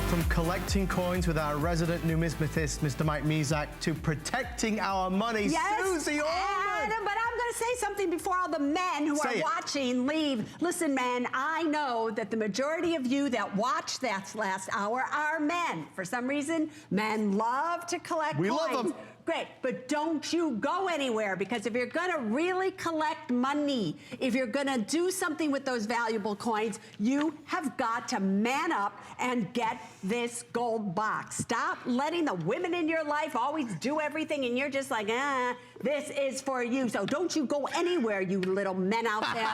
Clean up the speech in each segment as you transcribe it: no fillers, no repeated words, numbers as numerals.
From collecting coins with our resident numismatist, Mr. Mike Mezak, to protecting our money, yes, Suze Orman. But I'm going to say something before all the men who are watching leave. Listen, men, I know that the majority of you that watch that last hour are men. For some reason, men love to collect coins. We love them. Great, but don't you go anywhere, because if you're gonna really collect money, if you're gonna do something with those valuable coins, you have got to man up and get this gold box. Stop letting the women in your life always do everything and you're just like, this is for you. So don't you go anywhere, you little men out there.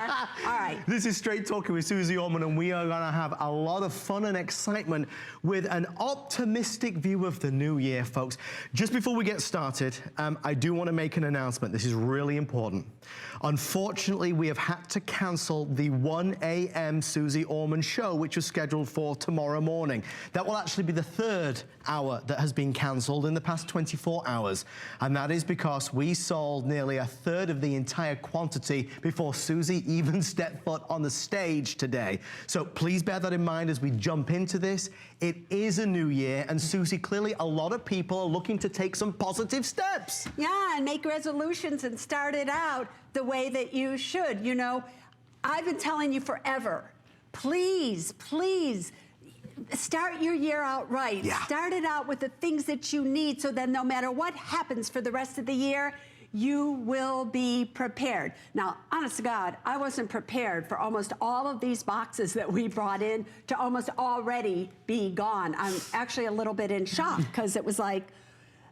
All right. This is Straight Talking with Suze Orman, and we are gonna have a lot of fun and excitement with an optimistic view of the new year, folks. Just before we get started, I do want to make an announcement. This is really important. Unfortunately, we have had to cancel the 1 a.m. Suze Orman show, which was scheduled for tomorrow morning. That will actually be the third hour that has been cancelled in the past 24 hours. And that is because we sold nearly a third of the entire quantity before Suze even stepped foot on the stage today. So please bear that in mind as we jump into this. It is a new year, and Suze, clearly a lot of people are looking to take some positive steps. Yeah, and make resolutions and start it out the way that you should. You know, I've been telling you forever, please, please, start your year out right. Yeah. Start it out with the things that you need, so that no matter what happens for the rest of the year, you will be prepared. Now, honest to God, I wasn't prepared for almost all of these boxes that we brought in to almost already be gone. I'm actually a little bit in shock, because it was like,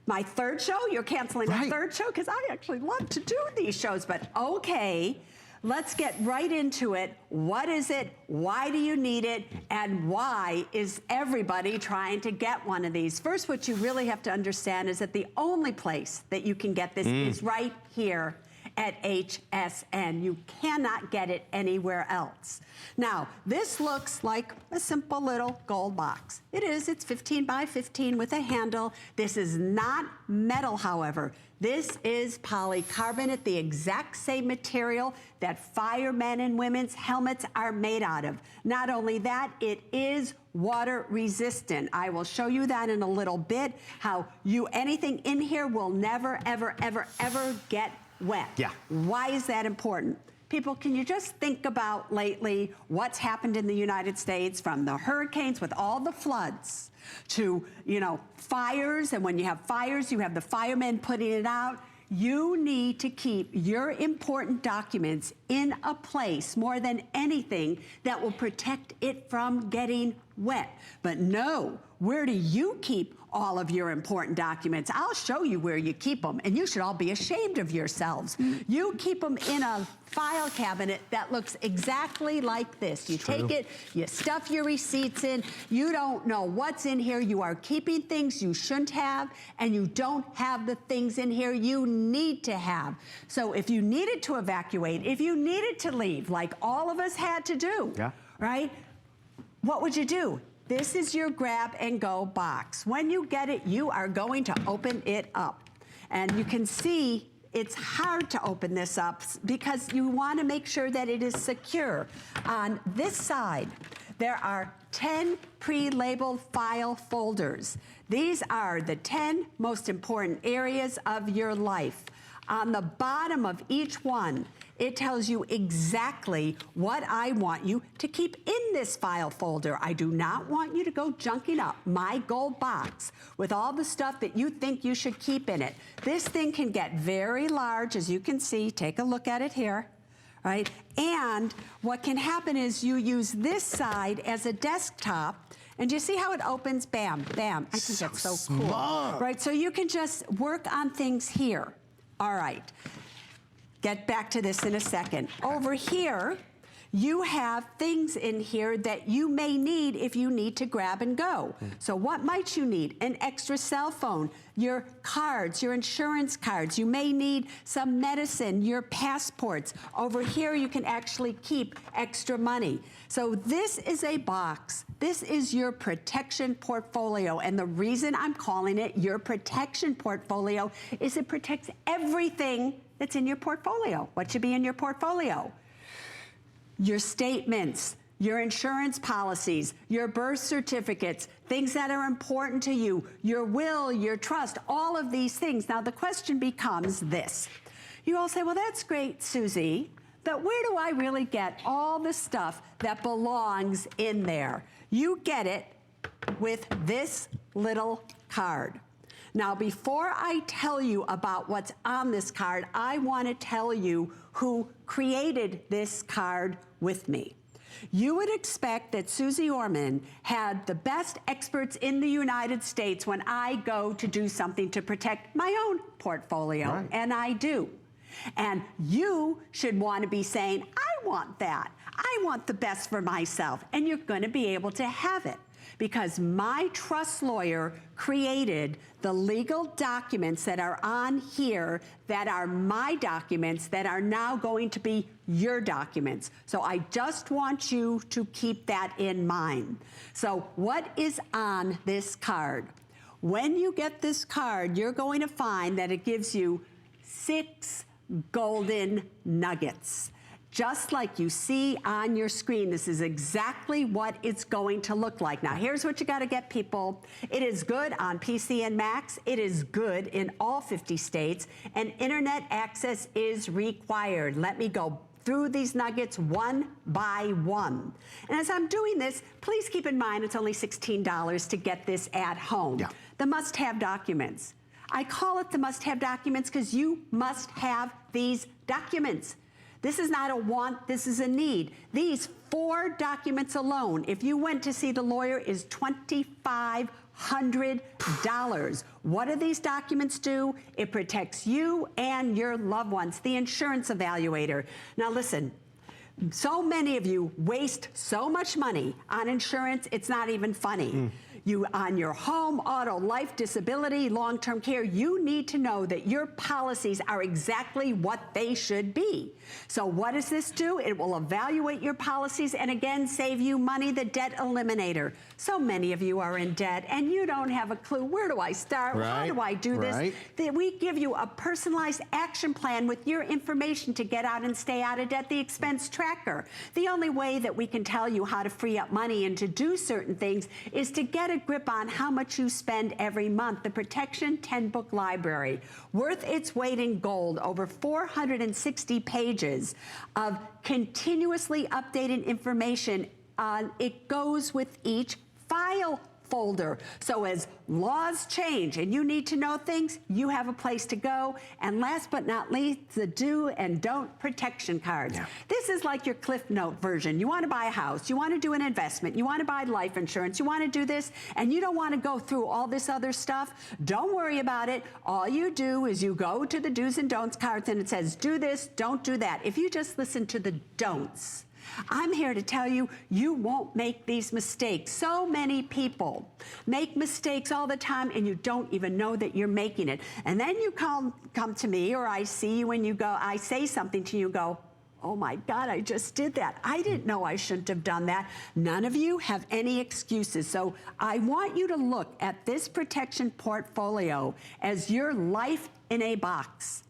my third show? You're canceling a third show? Because I actually love to do these shows, but okay. Let's get right into it. What is it? Why do you need it? And why is everybody trying to get one of these? First, what you really have to understand is that the only place that you can get this is right here at HSN. You cannot get it anywhere else. Now, this looks like a simple little gold box. It is, it's 15 by 15 with a handle. This is not metal, however. This is polycarbonate, the exact same material that firemen and women's helmets are made out of. Not only that, it is water resistant. I will show you that in a little bit, how anything in here will never, ever, ever, ever get wet. Yeah. Why is that important? People, can you just think about lately what's happened in the United States, from the hurricanes with all the floods to, you know, fires, and when you have fires, you have the firemen putting it out. You need to keep your important documents in a place more than anything that will protect it from getting wet. But no, where do you keep all of your important documents? I'll show you where you keep them, and you should all be ashamed of yourselves. You keep them in a file cabinet that looks exactly like this. You take it, you stuff your receipts in, you don't know what's in here, you are keeping things you shouldn't have, and you don't have the things in here you need to have. So if you needed to evacuate, if you needed to leave, like all of us had to do, right? What would you do? This is your grab and go box. When you get it, you are going to open it up. And you can see it's hard to open this up because you want to make sure that it is secure. On this side, there are 10 pre-labeled file folders. These are the 10 most important areas of your life. On the bottom of each one, it tells you exactly what I want you to keep in this file folder. I do not want you to go junking up my gold box with all the stuff that you think you should keep in it. This thing can get very large, as you can see. Take a look at it here, right? And what can happen is you use this side as a desktop, and you see how it opens? Bam, bam. I think that's so cool. Right, so you can just work on things here. All right. Get back to this in a second. Over here, you have things in here that you may need if you need to grab and go. So what might you need? An extra cell phone, your cards, your insurance cards. You may need some medicine, your passports. Over here, you can actually keep extra money. So this is a box. This is your protection portfolio. And the reason I'm calling it your protection portfolio is it protects everything that's in your portfolio. What should be in your portfolio? Your statements, your insurance policies, your birth certificates, things that are important to you, your will, your trust, all of these things. Now, the question becomes this. You all say, well, that's great, Susie, but where do I really get all the stuff that belongs in there? You get it with this little card. Now, before I tell you about what's on this card, I want to tell you who created this card with me. You would expect that Suze Orman had the best experts in the United States when I go to do something to protect my own portfolio, right. And I do. And you should want to be saying, I want that. I want the best for myself, and you're going to be able to have it. Because my trust lawyer created the legal documents that are on here that are my documents that are now going to be your documents. So I just want you to keep that in mind. So what is on this card? When you get this card, you're going to find that it gives you 6 golden nuggets. Just like you see on your screen, this is exactly what it's going to look like. Now, here's what you got to get, people. It is good on PC and Macs. It is good in all 50 states, and internet access is required. Let me go through these nuggets one by one. And as I'm doing this, please keep in mind it's only $16 to get this at home. Yeah. The must-have documents. I call it the must-have documents because you must have these documents. This is not a want, this is a need. These 4 documents alone, if you went to see the lawyer, is $2,500. What do these documents do? It protects you and your loved ones. The insurance evaluator. Now listen, so many of you waste so much money on insurance, it's not even funny. You, on your home, auto, life, disability, long-term care, you need to know that your policies are exactly what they should be. So what does this do? It will evaluate your policies and again save you money, the debt eliminator. So many of you are in debt and you don't have a clue. Where do I start? Right. How do I do this? We give you a personalized action plan with your information to get out and stay out of debt, the expense tracker. The only way that we can tell you how to free up money and to do certain things is to get a grip on how much you spend every month. The Protection 10-book library, worth its weight in gold, over 460 pages of continuously updated information. It goes with each file folder. So as laws change and you need to know things, you have a place to go. And last but not least, the do and don't protection cards. Yeah. This is like your Cliff Note version. You want to buy a house, you want to do an investment, you want to buy life insurance, you want to do this, and you don't want to go through all this other stuff. Don't worry about it. All you do is you go to the do's and don'ts cards and it says do this, don't do that. If you just listen to the don'ts, I'm here to tell you, you won't make these mistakes. So many people make mistakes all the time and you don't even know that you're making it. And then you come to me, or I see you and you go, I say something to you, go, oh my God, I just did that. I didn't know I shouldn't have done that. None of you have any excuses. So I want you to look at this protection portfolio as your life in a box.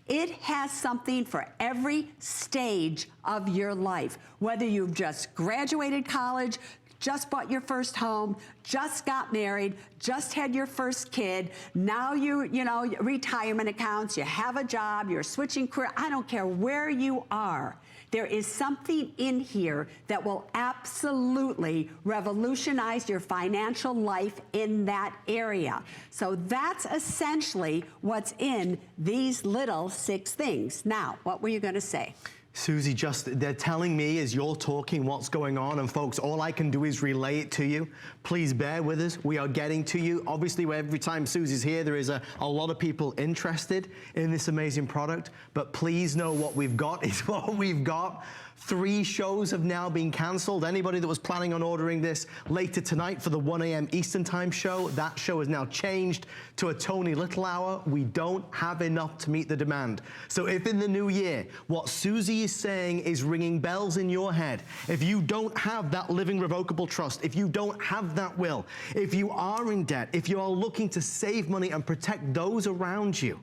It has something for every stage of your life, whether you've just graduated college, just bought your first home, just got married, just had your first kid, now you know, retirement accounts, you have a job, you're switching career, I don't care where you are. There is something in here that will absolutely revolutionize your financial life in that area. So that's essentially what's in these little 6 things. Now, what were you going to say? Susie, they're telling me as you're talking what's going on, and folks, all I can do is relay it to you. Please bear with us. We are getting to you. Obviously, every time Susie's here, there is a lot of people interested in this amazing product, but please know what we've got is what we've got. 3 shows have now been canceled. Anybody that was planning on ordering this later tonight for the 1 a.m. Eastern Time show, that show has now changed to a Tony Little hour. We don't have enough to meet the demand. So if in the new year, what Susie is saying is ringing bells in your head, if you don't have that living revocable trust, if you don't have that will, if you are in debt, if you are looking to save money and protect those around you,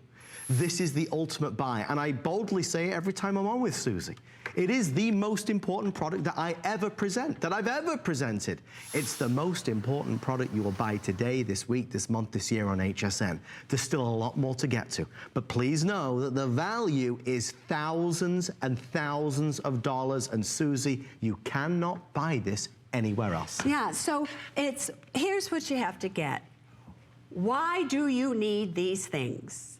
this is the ultimate buy. And I boldly say it every time I'm on with Suze. It is the most important product that I ever present, that I've ever presented. It's the most important product you will buy today, this week, this month, this year on HSN. There's still a lot more to get to. But please know that the value is thousands and thousands of dollars. And Suze, you cannot buy this anywhere else. Yeah, so here's what you have to get. Why do you need these things?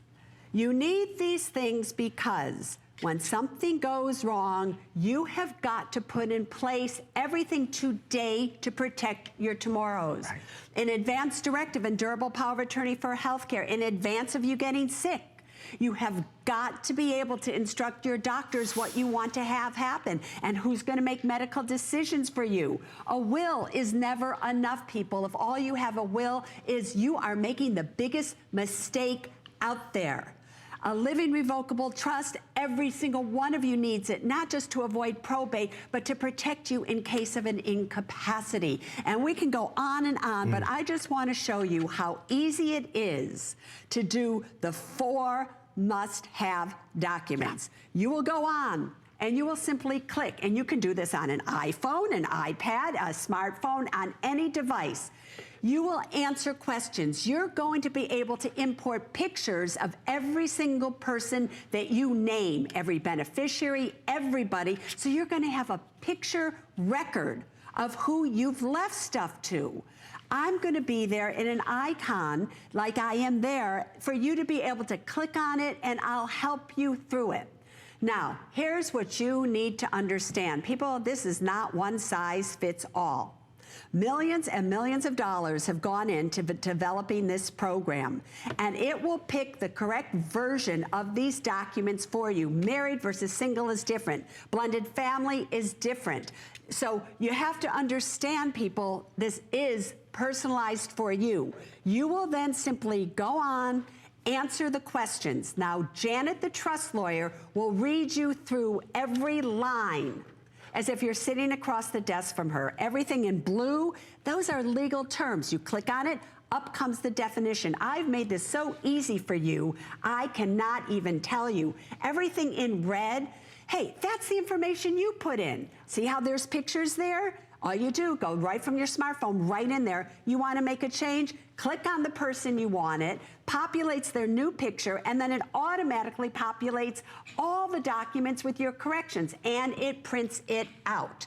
You need these things because when something goes wrong, you have got to put in place everything today to protect your tomorrows. Right. An advance directive and durable power of attorney for healthcare in advance of you getting sick. You have got to be able to instruct your doctors what you want to have happen and who's going to make medical decisions for you. A will is never enough, people. If all you have a will is, you are making the biggest mistake out there. A living revocable trust, every single one of you needs it, not just to avoid probate, but to protect you in case of an incapacity. And we can go on and on, but I just want to show you how easy it is to do the 4 must-have documents. You will go on and you will simply click, and you can do this on an iPhone, an iPad, a smartphone, on any device. You will answer questions. You're going to be able to import pictures of every single person that you name, every beneficiary, everybody. So you're going to have a picture record of who you've left stuff to. I'm going to be there in an icon like I am there for you to be able to click on it, and I'll help you through it. Now, here's what you need to understand. People, this is not one size fits all. Millions and millions of dollars have gone into developing this program, and it will pick the correct version of these documents for you. Married versus single is different. Blended family is different. So you have to understand, people, this is personalized for you. You will then simply go on, answer the questions. Now, Janet, the trust lawyer, will read you through every line as if you're sitting across the desk from her. Everything in blue, those are legal terms. You click on it, up comes the definition. I've made this so easy for you, I cannot even tell you. Everything in red, hey, that's the information you put in. See how there's pictures there? All you do, go right from your smartphone, right in there. You want to make a change? Click on the person you want it, populates their new picture, and then it automatically populates all the documents with your corrections, and it prints it out.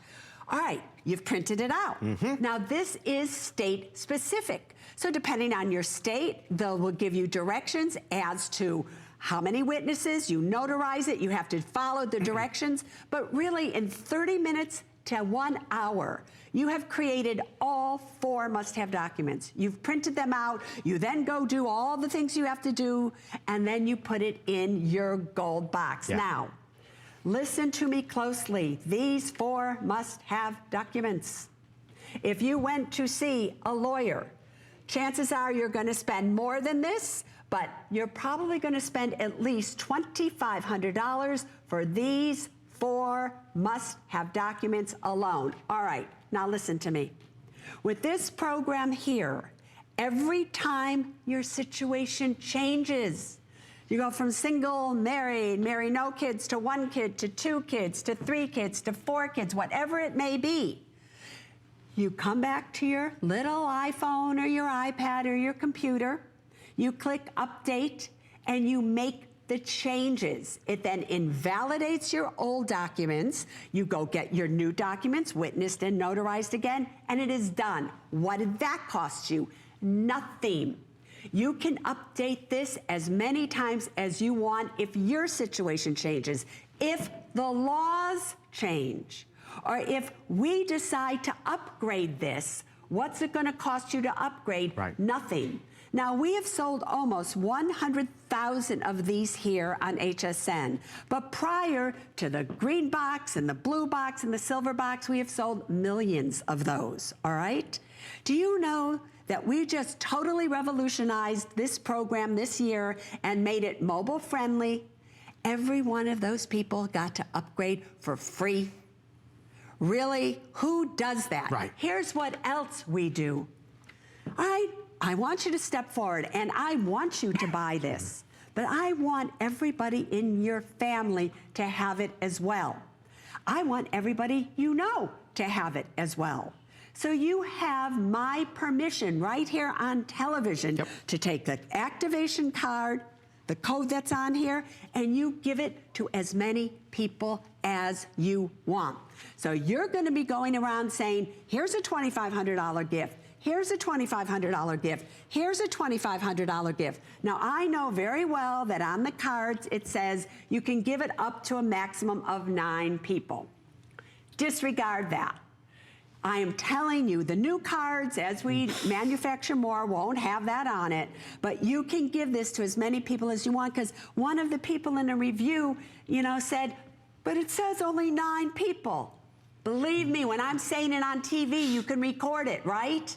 All right, you've printed it out. Now, this is state specific. So depending on your state, they will give you directions as to how many witnesses, you notarize it, you have to follow the directions, but really in 30 minutes to 1 hour, you have created all 4 must-have documents. You've printed them out, you then go do all the things you have to do, and then you put it in your gold box. Yeah. Now, listen to me closely. These 4 must-have documents. If you went to see a lawyer, chances are you're going to spend more than this, but you're probably going to spend at least $2,500 for these 4 must-have documents alone. All right, now listen to me. With this program here, every time your situation changes, you go from single, married, no kids, to 1 kid, to 2 kids, to 3 kids, to 4 kids, whatever it may be, you come back to your little iPhone or your iPad or your computer, you click update, and you make the changes. It then invalidates your old documents. You go get your new documents witnessed and notarized again, and it is done. What did that cost you? Nothing. You can update this as many times as you want if your situation changes. If the laws change, or if we decide to upgrade this, what's it going to cost you to upgrade? Right. Nothing. Now, we have sold almost 100,000 of these here on HSN. But prior to the green box and the blue box and the silver box, we have sold millions of those, all right? Do you know that we just totally revolutionized this program this year and made it mobile friendly? Every one of those people got to upgrade for free. Really? Who does that? Right. Here's what else we do. All right. I want you to step forward, and I want you to buy this. but I want everybody in your family to have it as well. I want everybody you know to have it as well. So you have my permission right here on television to take the activation card, the code that's on here, and you give it to as many people as you want. So you're going to be going around saying, here's a $2,500 gift. Here's a $2,500 gift. Here's a $2,500 gift. Now, I know very well that on the cards it says you can give it up to a maximum of 9 people. Disregard that. I am telling you, the new cards, as we manufacture more, won't have that on it, but you can give this to as many people as you want, because one of the people in a review, said, but it says only 9 people. Believe me, when I'm saying it on TV, you can record it, right?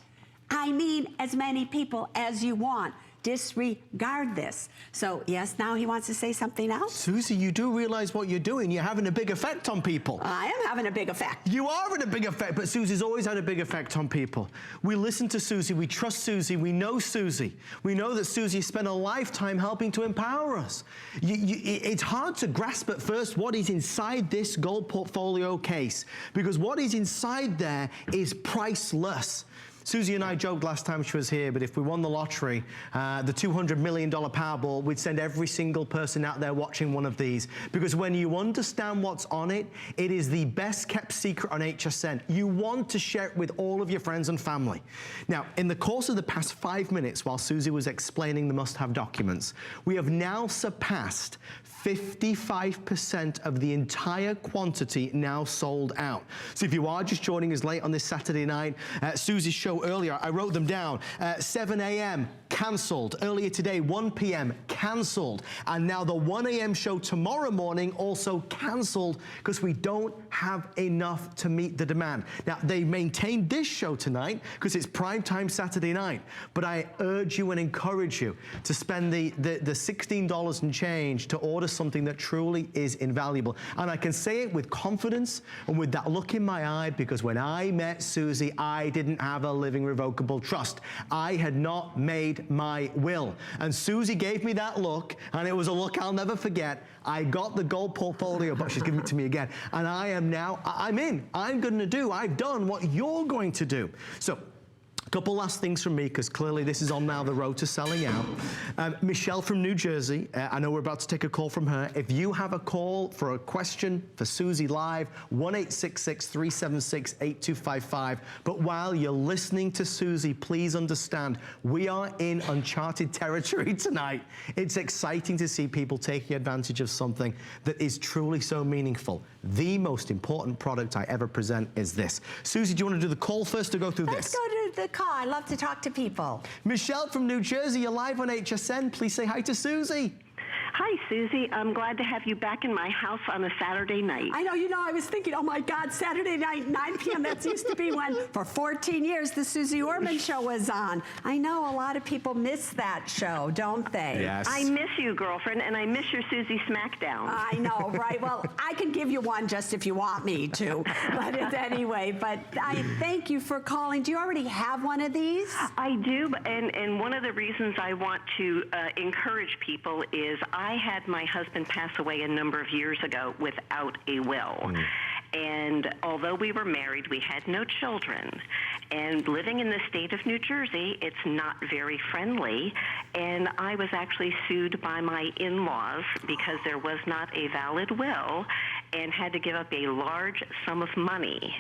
I mean as many people as you want. Disregard this. So, yes, now he wants to say something else? Susie, you do realize what you're doing. You're having a big effect on people. I am having a big effect. You are having a big effect, but Susie's always had a big effect on people. We listen to Susie, we trust Susie, we know Susie. We know that Susie spent a lifetime helping to empower us. It's hard to grasp at first what is inside this gold portfolio case, because what is inside there is priceless. Susie and I joked last time she was here, but if we won the lottery, the $200 million Powerball, we'd send every single person out there watching one of these. Because when you understand what's on it, it is the best kept secret on HSN. You want to share it with all of your friends and family. Now, in the course of the past 5 minutes, while Susie was explaining the must-have documents, we have now surpassed 55% of the entire quantity now sold out. So if you are just joining us late on this Saturday night, Susie's show earlier, I wrote them down. 7 a.m. cancelled. Earlier today, 1 p.m. cancelled. And now the 1 a.m. show tomorrow morning also cancelled because we don't have enough to meet the demand. Now, they maintained this show tonight because it's prime time Saturday night. But I urge you and encourage you to spend the $16 and change to order something that truly is invaluable. And I can say it with confidence and with that look in my eye, because when I met Susie, I didn't have a living revocable trust. I had not made my will. And Susie gave me that look, and it was a look I'll never forget. I got the gold portfolio, but she's giving it to me again. And I am now, I'm in. I've done what you're going to do. So, a couple last things from me, because clearly this is on now the road to selling out. Michelle from New Jersey, I know we're about to take a call from her. If you have a call for a question for Susie live, 1-866-376-8255. But while you're listening to Susie, please understand, we are in uncharted territory tonight. It's exciting to see people taking advantage of something that is truly so meaningful. The most important product I ever present is this. Susie, do you want to do the call first or go through this? Let's go to the call. I love to talk to people. Michelle from New Jersey, you're live on HSN. Please say hi to Susie. Hi, Susie. I'm glad to have you back in my house on a Saturday night. I know, I was thinking, oh my God, Saturday night, 9 p.m., that used to be when, for 14 years, the Suze Orman show was on. I know a lot of people miss that show, don't they? Yes. I miss you, girlfriend, and I miss your Susie Smackdown. I know, right? Well, I can give you one just if you want me to. But anyway, but I thank you for calling. Do you already have one of these? I do, and one of the reasons I want to encourage people is I had my husband pass away a number of years ago without a will. And although we were married, we had no children. And living in the state of New Jersey, it's not very friendly. And I was actually sued by my in-laws because there was not a valid will, and had to give up a large sum of money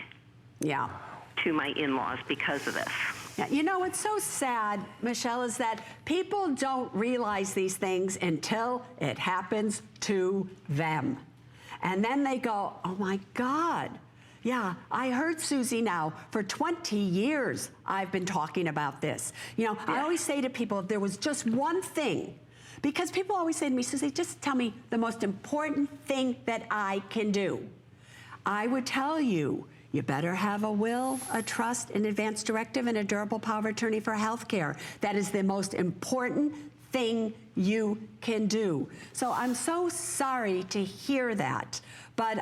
to my in-laws because of this. Yeah, you know, what's so sad, Michelle, is that people don't realize these things until it happens to them. And then they go, oh my God. Yeah, I heard Susie now. For 20 years, I've been talking about this. You know, I always say to people, if there was just one thing, because people always say to me, Susie, just tell me the most important thing that I can do. I would tell you, you better have a will, a trust, an advance directive, and a durable power of attorney for health care. That is the most important thing you can do. So I'm so sorry to hear that. But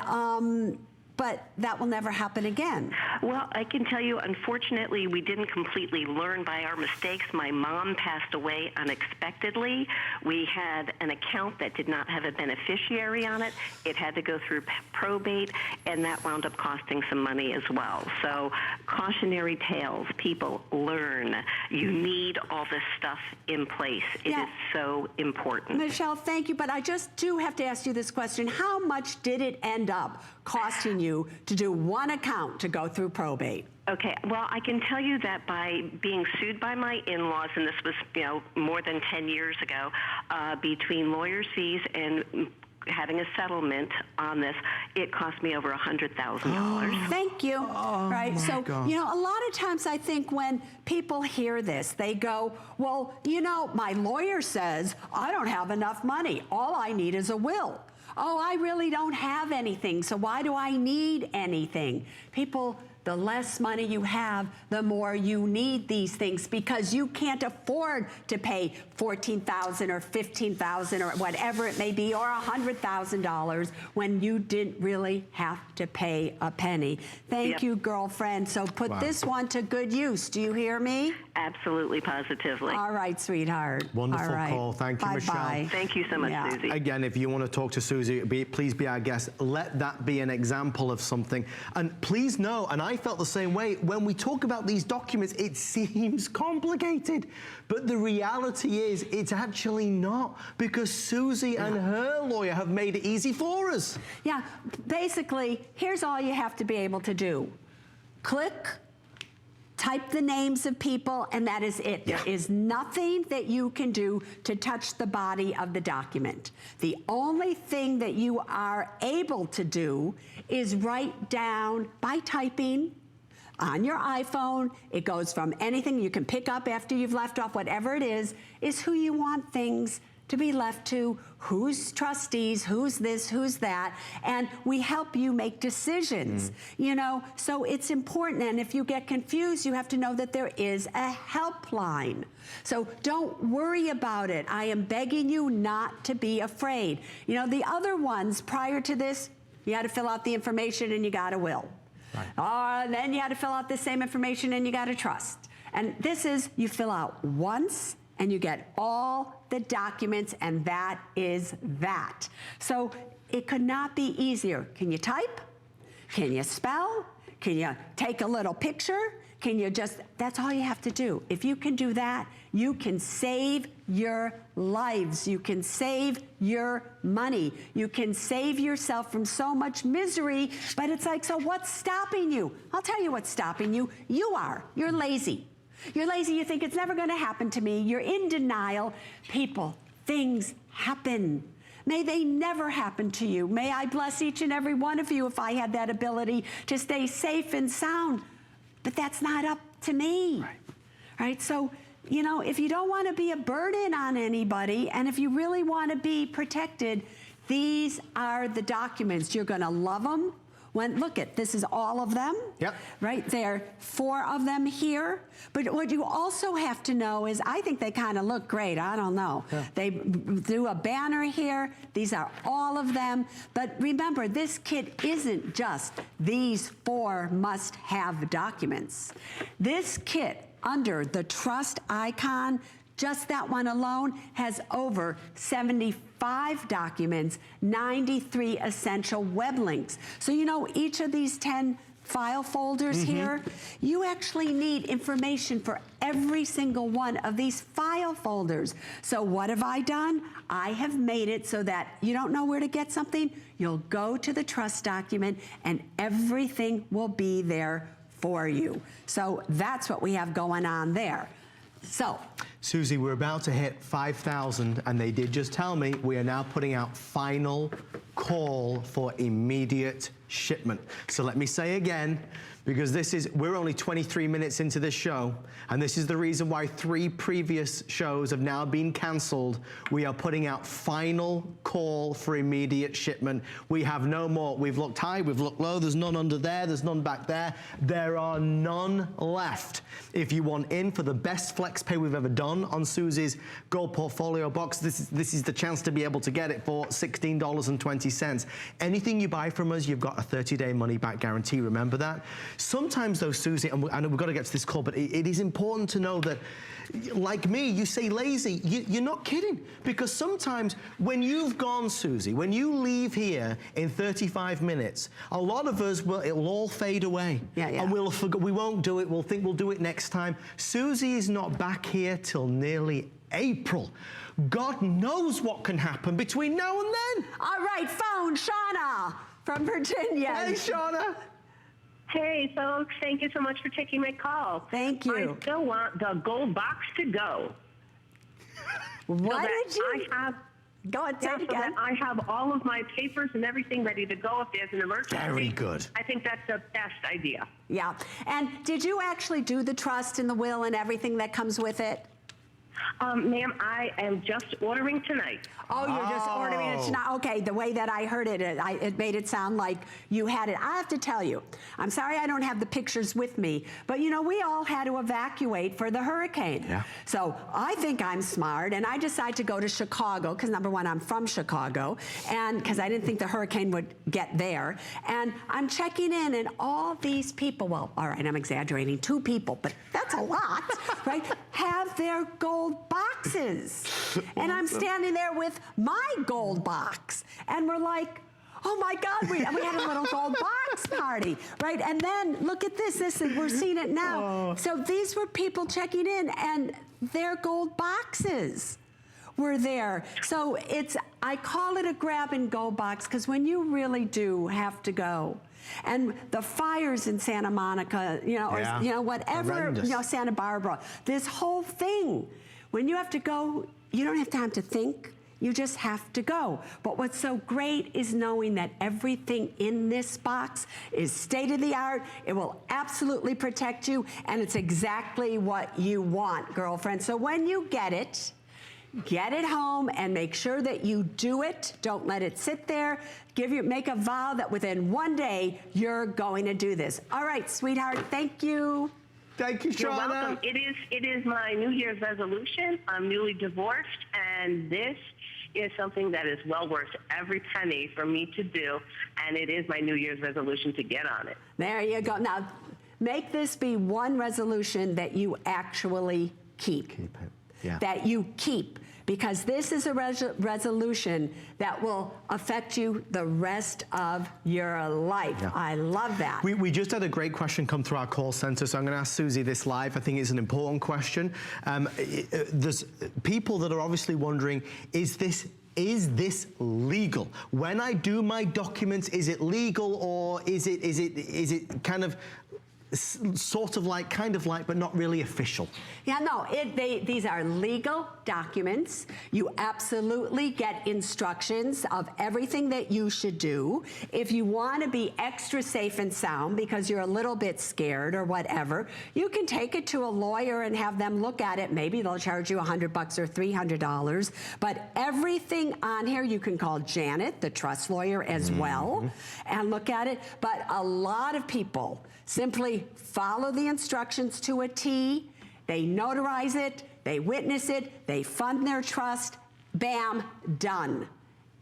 but that will never happen again. Well, I can tell you, unfortunately, we didn't completely learn by our mistakes. My mom passed away unexpectedly. We had an account that did not have a beneficiary on it. It had to go through probate, and that wound up costing some money as well. So cautionary tales, people, learn. You need all this stuff in place. It is so important. Michelle, thank you, but I just do have to ask you this question. How much did it end up costing you to do one account to go through probate? Okay, well, I can tell you that by being sued by my in-laws, and this was, more than 10 years ago, between lawyers' fees and having a settlement on this, it cost me over $100,000. Thank you. Right. So, God. a lot of times I think when people hear this, they go, well, my lawyer says I don't have enough money. All I need is a will. Oh, I really don't have anything, so why do I need anything? People, the less money you have, the more you need these things, because you can't afford to pay $14,000 or $15,000 or whatever it may be, or $100,000 when you didn't really have to pay a penny. Thank you, girlfriend. So put this one to good use. Do you hear me? Absolutely, positively. All right, sweetheart. Wonderful All right. call. Thank you, Michelle. Bye-bye. Thank you so much, Susie. Again, if you want to talk to Susie, please be our guest. Let that be an example of something. And please know, and I felt the same way, when we talk about these documents, it seems complicated. But the reality is, it's actually not, because Susie and her lawyer have made it easy for us. Yeah, basically, here's all you have to be able to do. Click, type the names of people, and that is it. There is nothing that you can do to touch the body of the document. The only thing that you are able to do is write down by typing on your iPhone. It goes from anything you can pick up after you've left off, whatever it is who you want things to be left to, who's trustees, who's this, who's that, and we help you make decisions, so it's important. And if you get confused, you have to know that there is a helpline. So don't worry about it. I am begging you not to be afraid. The other ones prior to this, you had to fill out the information and you got a will. Right. And then you had to fill out the same information and you got a trust. And this is, you fill out once and you get all the documents, and that is that. So it could not be easier. Can you type? Can you spell? Can you take a little picture? Can you that's all you have to do. If you can do that, you can save your lives. You can save your money. You can save yourself from so much misery, but it's like, so what's stopping you? I'll tell you what's stopping you. You're lazy. You're lazy, you think it's never gonna happen to me. You're in denial. People, things happen. May they never happen to you. May I bless each and every one of you if I had that ability to stay safe and sound. But that's not up to me. Right? So, if you don't wanna be a burden on anybody, and if you really wanna be protected, these are the documents. You're gonna love them. Look at, this is all of them. Yep. Right? There are 4 of them here. But what you also have to know is, I think they kind of look great. I don't know. Yeah. They do a banner here. These are all of them. But remember, this kit isn't just these 4 must-have documents. This kit, under the trust icon, just that one alone has over 75 documents, 93 essential web links. So each of these 10 file folders here, you actually need information for every single one of these file folders. So what have I done? I have made it so that you don't know where to get something, you'll go to the trust document and everything will be there for you. So that's what we have going on there. So, Susie, we're about to hit 5,000, and they did just tell me we are now putting out final call for immediate shipment. So let me say again, because we're only 23 minutes into this show, and this is the reason why 3 previous shows have now been canceled. We are putting out final call for immediate shipment. We have no more. We've looked high, we've looked low, there's none under there, there's none back there. There are none left. If you want in for the best flex pay we've ever done on Suze's Gold Portfolio box, this is the chance to be able to get it for $16.20. Anything you buy from us, you've got a 30-day money-back guarantee. Remember that? Sometimes though, Suze, and I know we've got to get to this call, but it is important to know that, like me, you say lazy, you're not kidding. Because sometimes when you've gone, Suze, when you leave here in 35 minutes, a lot of us, it'll all fade away. Yeah. And we'll forget, we won't do it, we'll think we'll do it next time. Suze is not back here till nearly April. God knows what can happen between now and then. All right, phone, Shauna from Virginia. Hey, Shauna. Hey, folks, thank you so much for taking my call. Thank you. I still want the gold box to go. What did you? Go ahead, say it So again. that I have all of my papers and everything ready to go if there's an emergency. Very good. I think that's the best idea. Yeah. And did you actually do the trust and the will and everything that comes with it? Ma'am, I am just ordering tonight. Oh, you're just ordering it tonight. Okay, the way that I heard it, it made it sound like you had it. I have to tell you, I'm sorry I don't have the pictures with me, but you know, we all had to evacuate for the hurricane. Yeah. So I think I'm smart, and I decided to go to Chicago, because number one, I'm from Chicago, and because I didn't think the hurricane would get there. And I'm checking in, and all these people, well, all right, I'm exaggerating, 2 people, but that's a lot, right, have their gold boxes. And I'm standing there with my gold box, and we're like, oh my God, we had a little gold box party, right? And then look at this, we're seeing it now. Oh. So these were people checking in, and their gold boxes were there. So I call it a grab and go box, because when you really do have to go, and the fires in Santa Monica, or whatever, Horrendous. Santa Barbara, this whole thing, when you have to go, you don't have time to think. You just have to go. But what's so great is knowing that everything in this box is state-of-the-art. It will absolutely protect you, and it's exactly what you want, girlfriend. So when you get it home and make sure that you do it. Don't let it sit there. Make a vow that within 1 day, you're going to do this. All right, sweetheart, thank you. Thank you, You're Shauna. welcome. It is my New Year's resolution. I'm newly divorced, and this is something that is well worth every penny for me to do, and it is my New Year's resolution to get on it. There you go. Now, make this be one resolution that you actually keep. Keep it. Yeah. That you keep. Because this is a resolution that will affect you the rest of your life. Yeah. I love that. We just had a great question come through our call center, so I'm going to ask Suze this live. I think it's an important question. There's people that are obviously wondering, is this legal? When I do my documents, is it legal, or is it kind of sort of like, kind of like, but not really official? Yeah, no, these are legal documents. You absolutely get instructions of everything that you should do. If you want to be extra safe and sound because you're a little bit scared or whatever, you can take it to a lawyer and have them look at it. Maybe they'll charge you $100 or $300. But everything on here, you can call Janet, the trust lawyer, as well, and look at it. But a lot of people simply follow the instructions to a T. They notarize it, they witness it, they fund their trust, bam, done.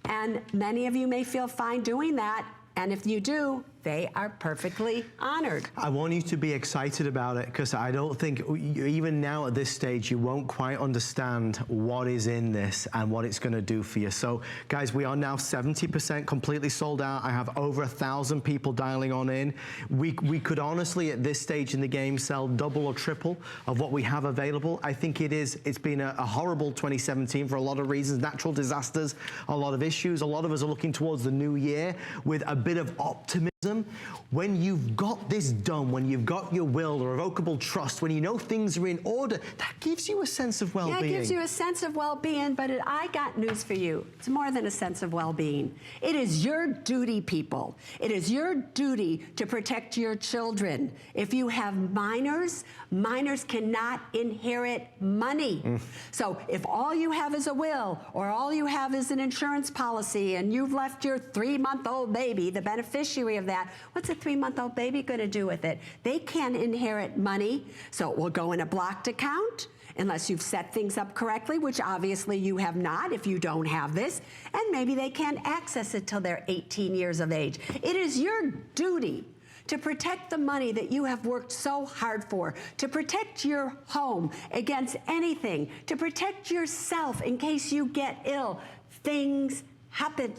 And many of you may feel fine doing that, and if you do, they are perfectly honored. I want you to be excited about it, because I don't think, even now at this stage, you won't quite understand what is in this and what it's going to do for you. So, guys, we are now 70% completely sold out. I have over 1,000 people dialing on in. We could honestly, at this stage in the game, sell double or triple of what we have available. I think it's been a horrible 2017 for a lot of reasons. Natural disasters, a lot of issues. A lot of us are looking towards the new year with a bit of optimism them. When you've got this done, when you've got your will, the revocable trust, when you know things are in order, that gives you a sense of well-being. Yeah, it gives you a sense of well-being, but I got news for you. It's more than a sense of well-being. It is your duty, people. It is your duty to protect your children. If you have minors, minors cannot inherit money. So if all you have is a will, or all you have is an insurance policy, and you've left your 3-month-old baby, the beneficiary of that, what's a 3-month-old baby going to do with it? They can't inherit money, so it will go in a blocked account, unless you've set things up correctly, which obviously you have not if you don't have this, and maybe they can't access it till they're 18 years of age. It is your duty to protect the money that you have worked so hard for, to protect your home against anything, to protect yourself in case you get ill. Things happen.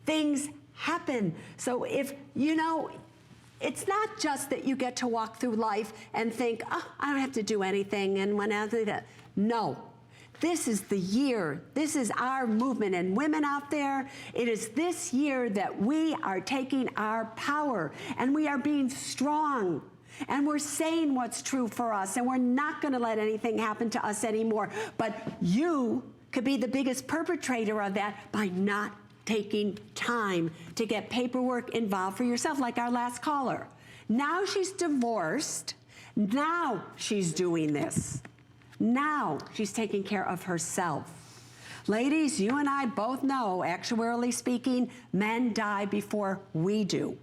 Things happen. So if, you know, it's not just that you get to walk through life and think, oh, I don't have to do anything, and when I do that. No. This is the year. This is our movement. And women out there, it is this year that we are taking our power, and we are being strong. And we're saying what's true for us, and we're not going to let anything happen to us anymore. But you could be the biggest perpetrator of that by not taking time to get paperwork involved for yourself, like our last caller. Now she's divorced. Now she's doing this. Now she's taking care of herself. Ladies, you and I both know, actuarially speaking, men die before we do.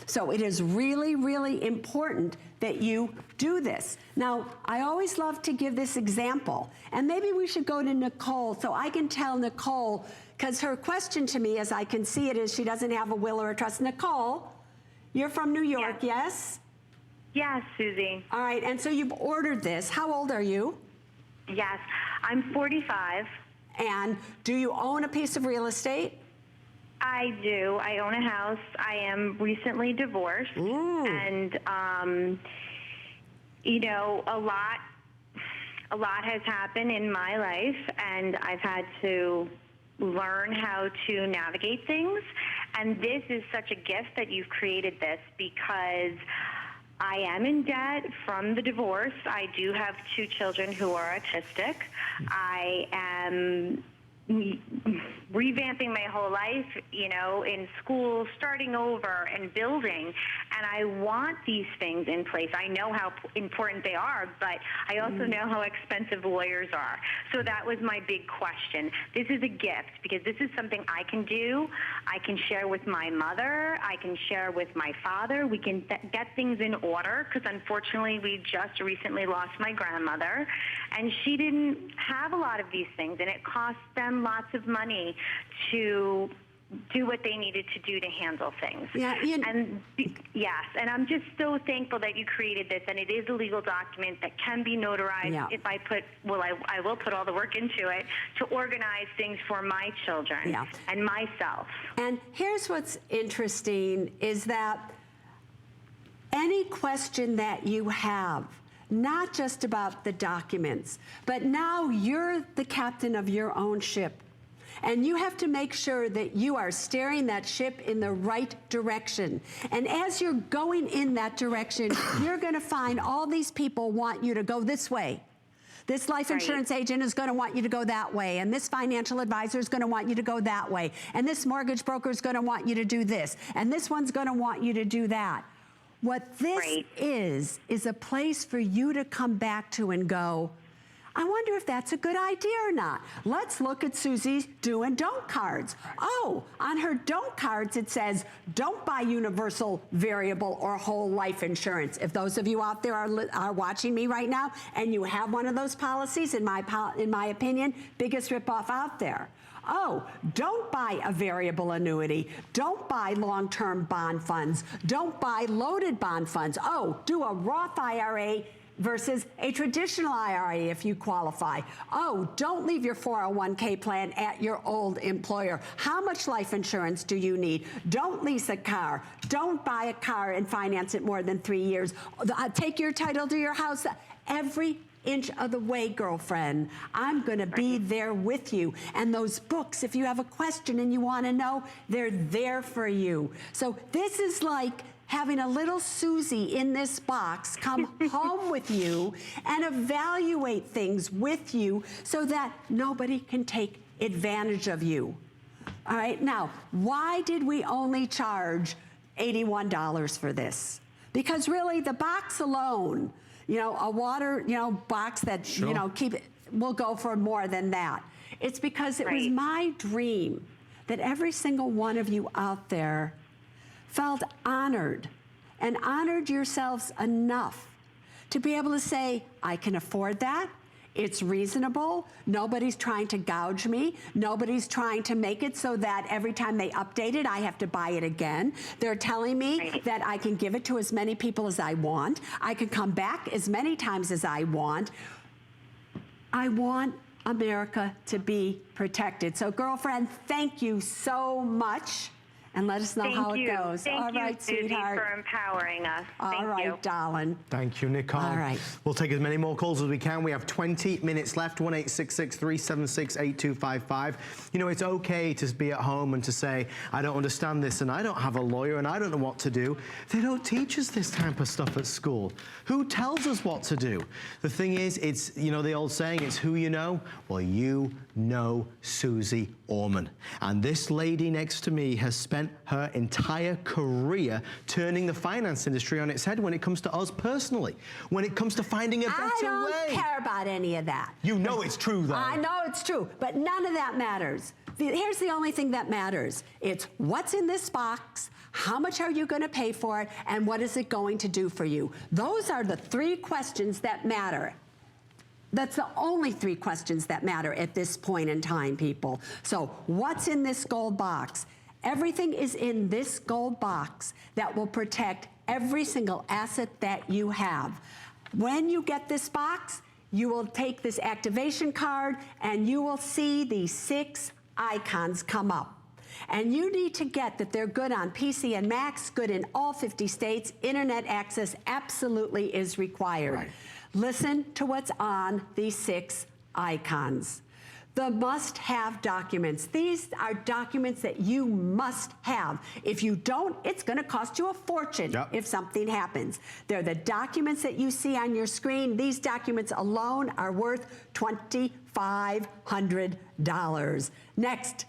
So it is really, really important that you do this. Now, I always love to give this example, and maybe we should go to Nicole so I can tell Nicole, because her question to me, as I can see it, is she doesn't have a will or a trust. Nicole, you're from New York, yes? Yes, Susie. All right, and so you've ordered this. How old are you? Yes, I'm 45. And do you own a piece of real estate? I do. I own a house. I am recently divorced. Ooh. And, you know, a lot has happened in my life, and I've had to learn how to navigate things. And this is such a gift that you've created this, because I am in debt from the divorce. I do have 2 children who are autistic. I am revamping my whole life, you know, in school, starting over and building. And I want these things in place. I know how important they are, but I also know how expensive lawyers are. So that was my big question. This is a gift, because this is something I can do. I can share with my mother. I can share with my father. We can get things in order, because unfortunately we just recently lost my grandmother, and she didn't have a lot of these things, and it cost them lots of money to do what they needed to do to handle things. Yeah, Yes, and I'm just so thankful that you created this, and it is a legal document that can be notarized. Yeah. If I will put all the work into it to organize things for my children and myself. And here's what's interesting is that any question that you have, not just about the documents, but now you're the captain of your own ship. And you have to make sure that you are steering that ship in the right direction. And as you're going in that direction, you're going to find all these people want you to go this way. This life insurance agent is going to want you to go that way. And this financial advisor is going to want you to go that way. And this mortgage broker is going to want you to do this. And this one's going to want you to do that. What this is a place for you to come back to and go, I wonder if that's a good idea or not. Let's look at Susie's do and don't cards. Oh, on her don't cards it says, don't buy universal, variable, or whole life insurance. If those of you out there are watching me right now and you have one of those policies, in my opinion, biggest ripoff out there. Oh, don't buy a variable annuity. Don't buy long-term bond funds. Don't buy loaded bond funds. Oh, do a Roth IRA versus a traditional IRA if you qualify. Oh, don't leave your 401k plan at your old employer. How much life insurance do you need? Don't lease a car. Don't buy a car and finance it more than 3 years. Take your title to your house. Every inch of the way, girlfriend. I'm going to be there with you. And those books, if you have a question and you want to know, they're there for you. So this is like having a little Susie in this box come home with you and evaluate things with you so that nobody can take advantage of you. All right, now, why did we only charge $81 for this? Because really, the box alone, you know, a water, you know, box that, you know, will go for more than that. It's because it was my dream that every single one of you out there felt honored and honored yourselves enough to be able to say, I can afford that. It's reasonable. Nobody's trying to gouge me. Nobody's trying to make it so that every time they update it, I have to buy it again. They're telling me that I can give it to as many people as I want. I can come back as many times as I want. I want America to be protected. So, girlfriend, thank you so much. And let us know how it goes. Thank you, Susie, sweetheart. for empowering us. All right, darling. Thank you, Nicole. All right. We'll take as many more calls as we can. We have 20 minutes left, 1-866-376-8255. You know, it's okay to be at home and to say, I don't understand this, and I don't have a lawyer, and I don't know what to do. They don't teach us this type of stuff at school. Who tells us what to do? The thing is, it's, you know, the old saying, it's who you know. Well, you know Suze Orman. And this lady next to me has spent her entire career turning the finance industry on its head when it comes to us personally, when it comes to finding a better way. I don't care about any of that. You know it's true, though. I know it's true, but none of that matters. Here's the only thing that matters. It's what's in this box, how much are you going to pay for it, and what is it going to do for you? Those are the three questions that matter. That's the only three questions that matter at this point in time, people. So what's in this gold box? Everything is in this gold box that will protect every single asset that you have. When you get this box, you will take this activation card and you will see these 6 icons come up. And you need to get that they're good on PC and Macs, good in all 50 states. Internet access absolutely is required. Right. Listen to what's on these 6 icons. The must-have documents. These are documents that you must have. If you don't, it's going to cost you a fortune if something happens. They're the documents that you see on your screen. These documents alone are worth $2,500. Next,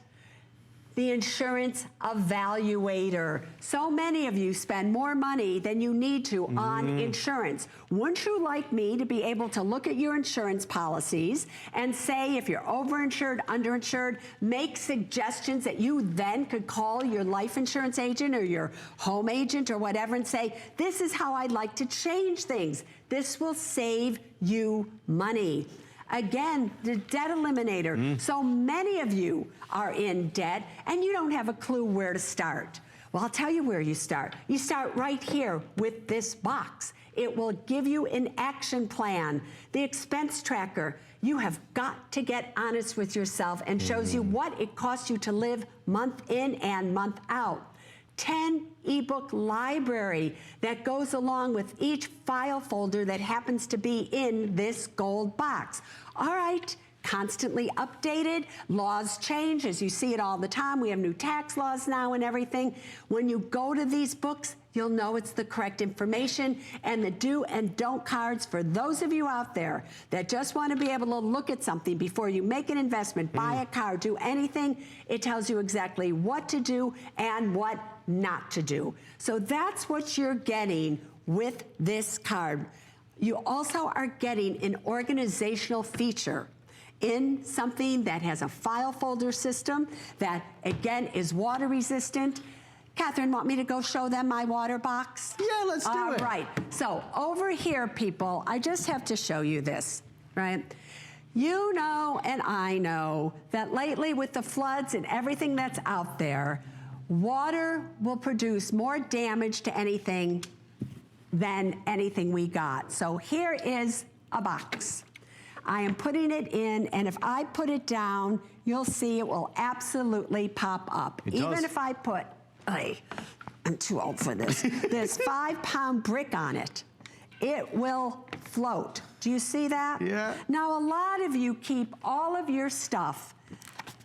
the insurance evaluator. So many of you spend more money than you need to on insurance. Wouldn't you like me to be able to look at your insurance policies and say if you're overinsured, underinsured, make suggestions that you then could call your life insurance agent or your home agent or whatever and say, this is how I'd like to change things. This will save you money. Again, the debt eliminator. So many of you are in debt and you don't have a clue where to start. Well, I'll tell you where you start. You start right here with this box. It will give you an action plan, the expense tracker. You have got to get honest with yourself and shows you what it costs you to live month in and month out. 10 ebook library that goes along with each file folder that happens to be in this gold box. All right, constantly updated. Laws change, as you see it all the time. We have new tax laws now and everything. When you go to these books, you'll know it's the correct information, and the do and don't cards for those of you out there that just want to be able to look at something before you make an investment, buy a car, do anything. It tells you exactly what to do and what not to do. So that's what you're getting with this card. You also are getting an organizational feature in something that has a file folder system that, again, is water resistant. Catherine, want me to go show them my water box? Yeah, let's do it. All right. So over here, people, I just have to show you this, right? You know and I know that lately with the floods and everything that's out there, water will produce more damage to anything than anything we got. So here is a box. I am putting it in, and if I put it down, you'll see it will absolutely pop up. Even if I put, I'm too old for this, this 5-pound brick on it, it will float. Do you see that? Yeah. Now, a lot of you keep all of your stuff,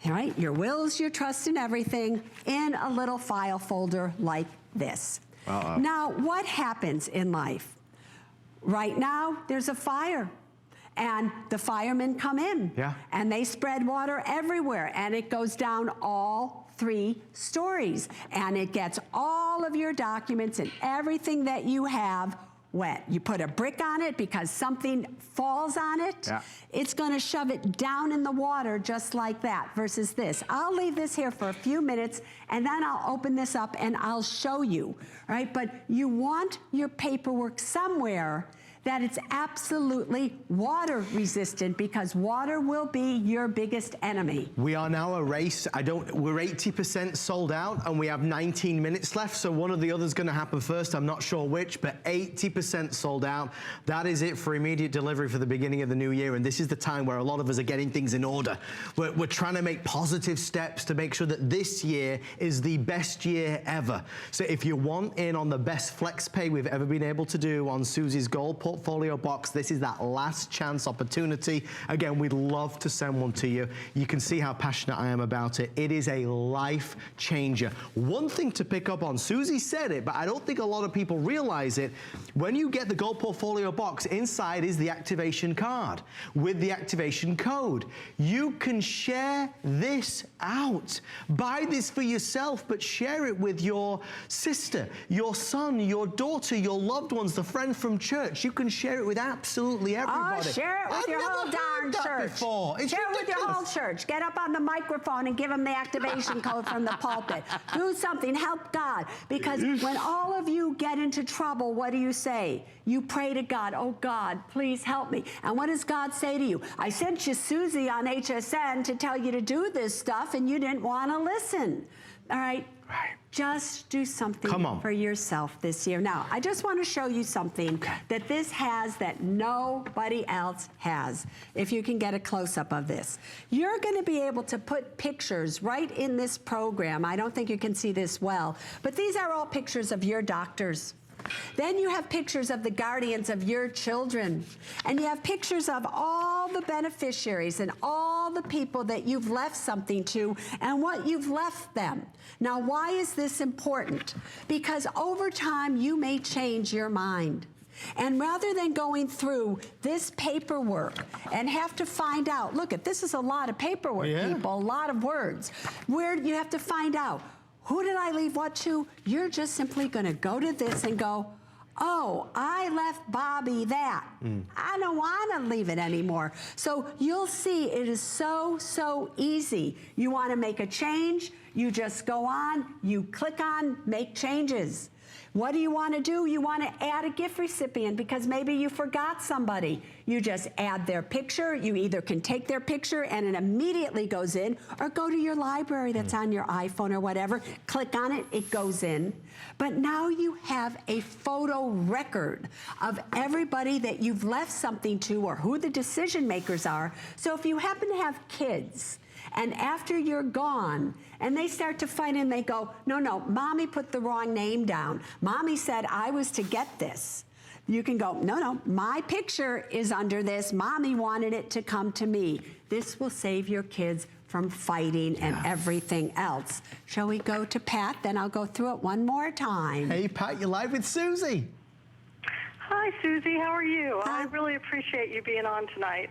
all right, your wills, your trusts, and everything in a little file folder like this. Now, what happens in life? Right now, there's a fire. And the firemen come in. Yeah. And they spread water everywhere. And it goes down all 3 stories. And it gets all of your documents and everything that you have wet. You put a brick on it because something falls on it. Yeah. It's going to shove it down in the water just like that versus this. I'll leave this here for a few minutes and then I'll open this up and I'll show you, right? But you want your paperwork somewhere that it's absolutely water resistant because water will be your biggest enemy. We are now a race. We're 80% sold out and we have 19 minutes left. So one of the others going to happen first. I'm not sure which, but 80% sold out. That is it for immediate delivery for the beginning of the new year. And this is the time where a lot of us are getting things in order. We're trying to make positive steps to make sure that this year is the best year ever. So if you want in on the best flex pay we've ever been able to do on Suze's Gold Portfolio box, this is that last chance opportunity. Again, we'd love to send one to you. You can see how passionate I am about it. It is a life changer. One thing to pick up on, Suze said it, but I don't think a lot of people realize it. When you get the Gold Portfolio box, inside is the activation card with the activation code. You can share this out. Buy this for yourself, but share it with your sister, your son, your daughter, your loved ones, the friend from church. You can share it with absolutely everybody. Oh, share it with your whole darn church. Share it with your whole church. Get up on the microphone and give them the activation code from the pulpit. Do something. Help God. Because when all of you get into trouble, what do you say? You pray to God. Oh, God, please help me. And what does God say to you? I sent you Suze on Hsn to tell you to do this stuff, and you didn't want to listen. All right? Right. Just do something for yourself this year. Now, I just want to show you something that this has that nobody else has. If you can get a close-up of this. You're going to be able to put pictures right in this program. I don't think you can see this well, but these are all pictures of your doctors. Then you have pictures of the guardians of your children. And you have pictures of all the beneficiaries and all the people that you've left something to and what you've left them. Now, why is this important? Because over time, you may change your mind. And rather than going through this paperwork and have to find out, look, this is a lot of paperwork, people, a lot of words, where you have to find out, who did I leave what to? You're just simply going to go to this and go, oh, I left Bobby that. I don't want to leave it anymore. So you'll see it is so easy. You want to make a change, you just go on, you click on Make Changes. What do you want to do? You want to add a gift recipient because maybe you forgot somebody. You just add their picture. You either can take their picture and it immediately goes in, or go to your library that's on your iPhone or whatever, click on it, it goes in. But now you have a photo record of everybody that you've left something to or who the decision makers are. So if you happen to have kids, and after you're gone, and they start to fight and they go, no, mommy put the wrong name down. Mommy said I was to get this. You can go, no, my picture is under this. Mommy wanted it to come to me. This will save your kids from fighting and everything else. Shall we go to Pat? Then I'll go through it one more time. Hey, Pat, you're live with Suze. Hi, Suze. How are you? I really appreciate you being on tonight.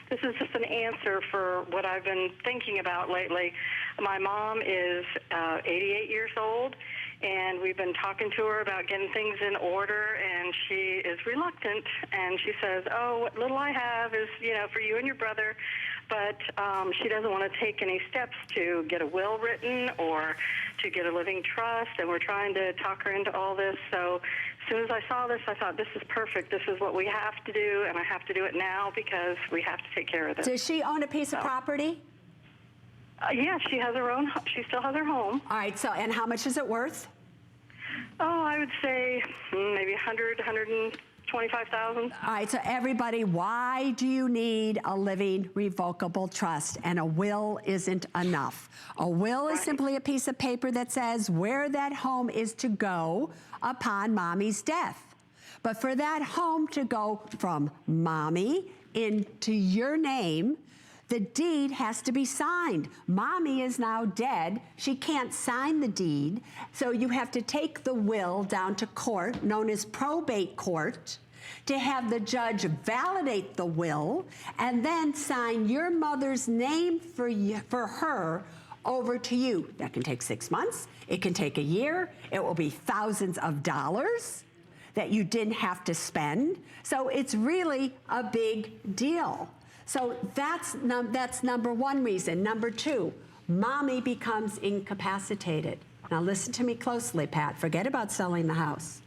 This is just an answer for what I've been thinking about lately. My mom is 88 years old, and we've been talking to her about getting things in order, and she is reluctant, and she says, oh, what little I have is, for you and your brother, but she doesn't want to take any steps to get a will written or to get a living trust, and we're trying to talk her into all this. So as soon as I saw this, I thought, this is perfect. This is what we have to do, and I have to do it now because we have to take care of this. Does she own a piece of property? Yeah, she has her own. She still has her home. All right, so, and how much is it worth? Oh, I would say maybe $125,000. All right, so everybody, why do you need a living revocable trust? And a will isn't enough. A will is simply a piece of paper that says where that home is to go upon mommy's death. But for that home to go from mommy into your name, the deed has to be signed. Mommy is now dead. She can't sign the deed. So you have to take the will down to court, known as probate court, to have the judge validate the will and then sign your mother's name for her over to you. That can take 6 months. It can take a year. It will be thousands of dollars that you didn't have to spend. So it's really a big deal. So that's number one reason. Number two, mommy becomes incapacitated. Now listen to me closely, Pat. Forget about selling the house.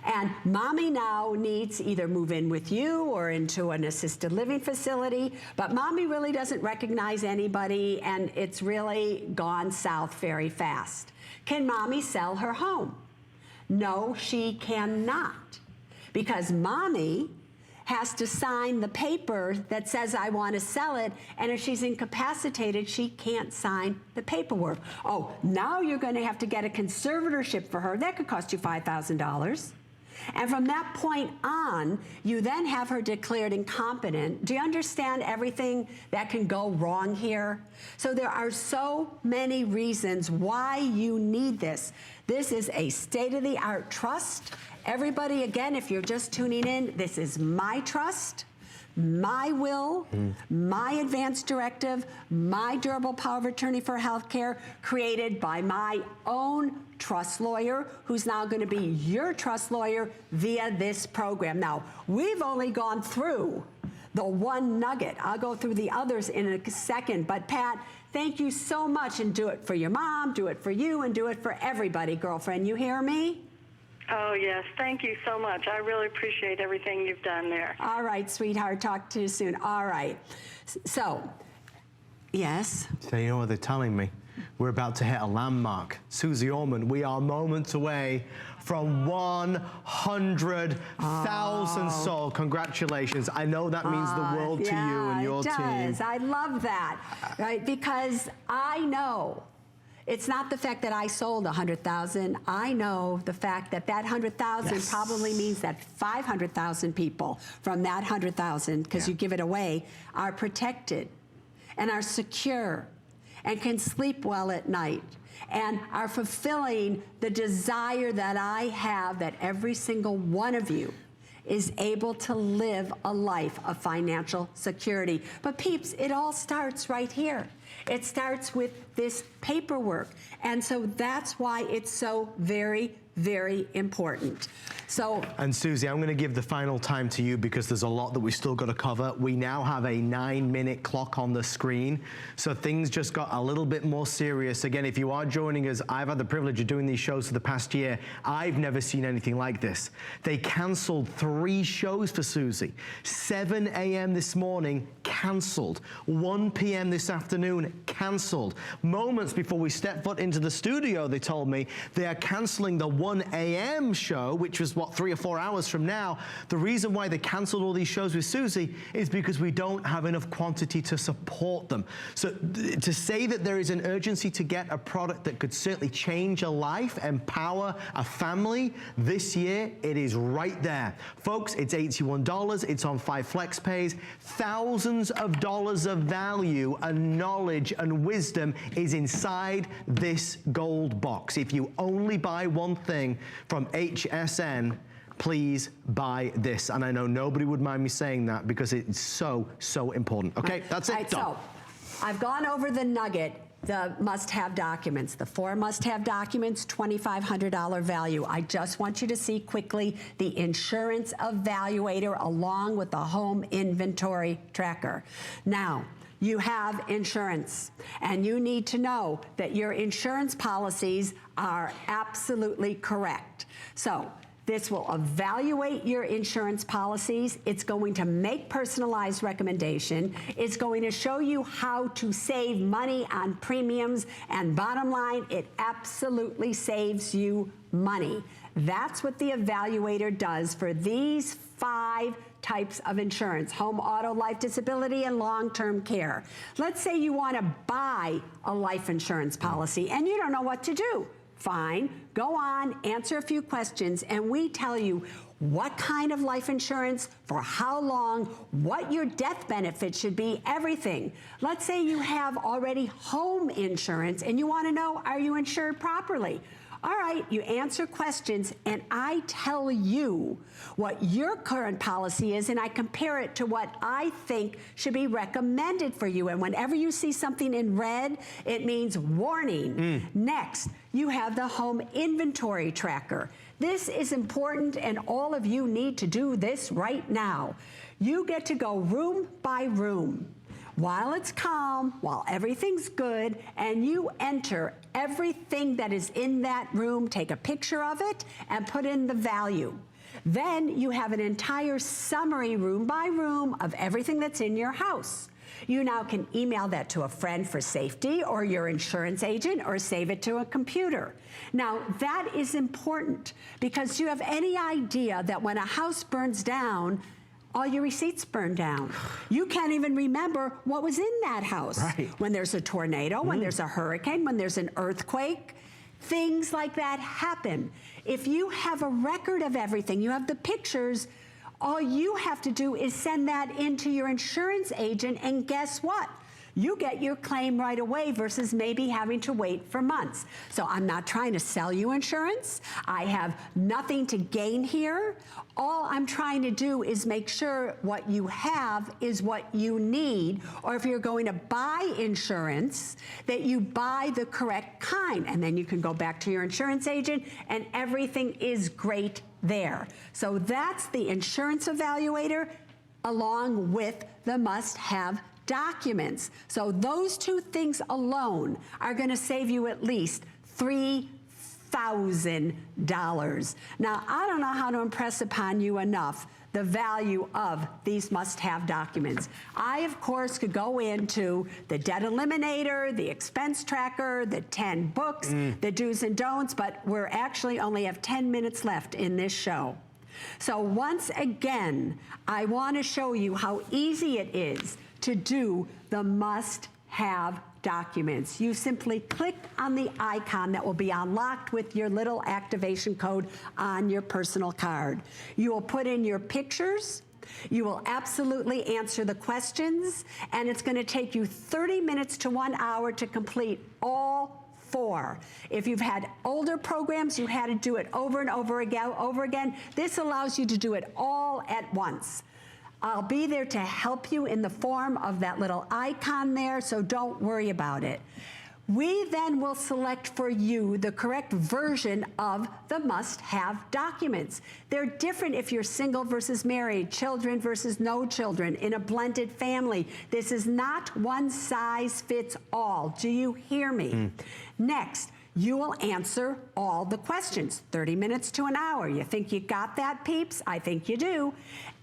And mommy now needs to either move in with you or into an assisted living facility, but mommy really doesn't recognize anybody, and it's really gone south very fast. Can mommy sell her home? No, she cannot, because mommy has to sign the paper that says I want to sell it, and if she's incapacitated, she can't sign the paperwork. Oh, now you're going to have to get a conservatorship for her. That could cost you $5,000. And from that point on, you then have her declared incompetent. Do you understand everything that can go wrong here? So there are so many reasons why you need this. This is a state-of-the-art trust. Everybody, again, if you're just tuning in, this is my trust, my will, my advance directive, my durable power of attorney for healthcare, created by my own trust lawyer, who's now going to be your trust lawyer via this program. Now, we've only gone through the one nugget. I'll go through the others in a second. But Pat, thank you so much, and do it for your mom, do it for you, and do it for everybody, girlfriend. You hear me? Oh, yes. Thank you so much. I really appreciate everything you've done there. All right, sweetheart. Talk to you soon. All right. So, yes? So you know what they're telling me? We're about to hit a landmark. Suze Orman, we are moments away from 100,000 sold. Congratulations. I know that means the world to you and your team. Yeah, it does. I love that, right? Because I know it's not the fact that I sold 100,000. I know the fact that that 100,000 probably means that 500,000 people from that 100,000, because you give it away, are protected and are secure and can sleep well at night and are fulfilling the desire that I have, that every single one of you is able to live a life of financial security. But peeps, it all starts right here. It starts with this paperwork. And so that's why it's so very, very important. So, and Susie, I'm going to give the final time to you because there's a lot that we still got to cover. We now have a 9-minute clock on the screen, so things just got a little bit more serious. Again, if you are joining us, I've had the privilege of doing these shows for the past year. I've never seen anything like this. They canceled 3 shows for Susie. 7 a.m. this morning, canceled. 1 p.m. this afternoon, canceled. Moments before we stepped foot into the studio, they told me they are canceling the 1 a.m. show, which was, what, 3 or 4 hours from now. The reason why they canceled all these shows with Susie is because we don't have enough quantity to support them. So to say that there is an urgency to get a product that could certainly change a life, empower a family this year, it is right there. Folks, it's $81. It's on 5 flex pays. Thousands of dollars of value and knowledge and wisdom is inside this gold box. If you only buy one thing from Hsn, please buy this. And I know nobody would mind me saying that because it's so, so important. Okay, that's it. So I've gone over the nugget, the must-have documents, the 4 must-have documents, $2,500 value. I just want you to see quickly the insurance evaluator along with the home inventory tracker. Now, you have insurance, and you need to know that your insurance policies are absolutely correct. So this will evaluate your insurance policies. It's going to make personalized recommendation. It's going to show you how to save money on premiums, and bottom line, it absolutely saves you money. That's what the evaluator does for these 5 types of insurance: home, auto, life, disability, and long-term care. Let's say you want to buy a life insurance policy and you don't know what to do. Fine, go on, answer a few questions, and we tell you what kind of life insurance, for how long, what your death benefit should be, everything. Let's say you have already home insurance and you want to know, are you insured properly? All right, you answer questions and I tell you what your current policy is and I compare it to what I think should be recommended for you. And whenever you see something in red, it means warning. Next, you have the home inventory tracker. This is important and all of you need to do this right now. You get to go room by room while it's calm, while everything's good, and you enter everything that is in that room, take a picture of it, and put in the value. Then you have an entire summary room by room of everything that's in your house. You now can email that to a friend for safety or your insurance agent or save it to a computer. Now, that is important because do you have any idea that when a house burns down, all your receipts burn down? You can't even remember what was in that house. Right. When there's a tornado, when there's a hurricane, when there's an earthquake, things like that happen. If you have a record of everything, you have the pictures, all you have to do is send that into your insurance agent, and guess what? You get your claim right away versus maybe having to wait for months. So I'm not trying to sell you insurance. I have nothing to gain here. All I'm trying to do is make sure what you have is what you need, or if you're going to buy insurance, that you buy the correct kind, and then you can go back to your insurance agent and everything is great there. So that's the insurance evaluator along with the must-have documents. So those two things alone are going to save you at least $3,000. Now, I don't know how to impress upon you enough the value of these must-have documents. I, of course, could go into the debt eliminator, the expense tracker, the 10 books, the do's and don'ts, but we're actually only have 10 minutes left in this show. So once again, I want to show you how easy it is to do the must-have documents. You simply click on the icon that will be unlocked with your little activation code on your personal card. You will put in your pictures. You will absolutely answer the questions, and it's going to take you 30 minutes to 1 hour to complete all 4. If you've had older programs, you had to do it over and over again. This allows you to do it all at once. I'll be there to help you in the form of that little icon there, so don't worry about it. We then will select for you the correct version of the must-have documents. They're different if you're single versus married, children versus no children, in a blended family. This is not one size fits all. Do you hear me? Next, you will answer all the questions, 30 minutes to an hour. You think you got that, peeps? I think you do.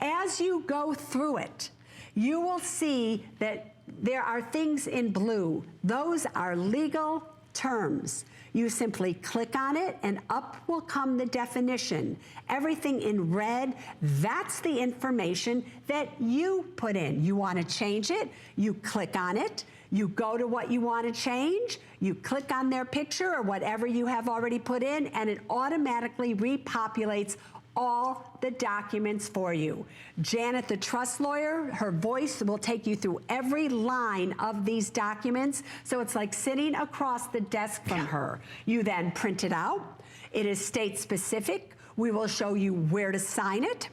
As you go through it, you will see that there are things in blue. Those are legal terms. You simply click on it and up will come the definition. Everything in red, that's the information that you put in. You want to change it, you click on it. You go to what you want to change, you click on their picture or whatever you have already put in, and it automatically repopulates all the documents for you. Janet, the trust lawyer, her voice will take you through every line of these documents, so it's like sitting across the desk from her. You then print it out. It is state specific. We will show you where to sign it,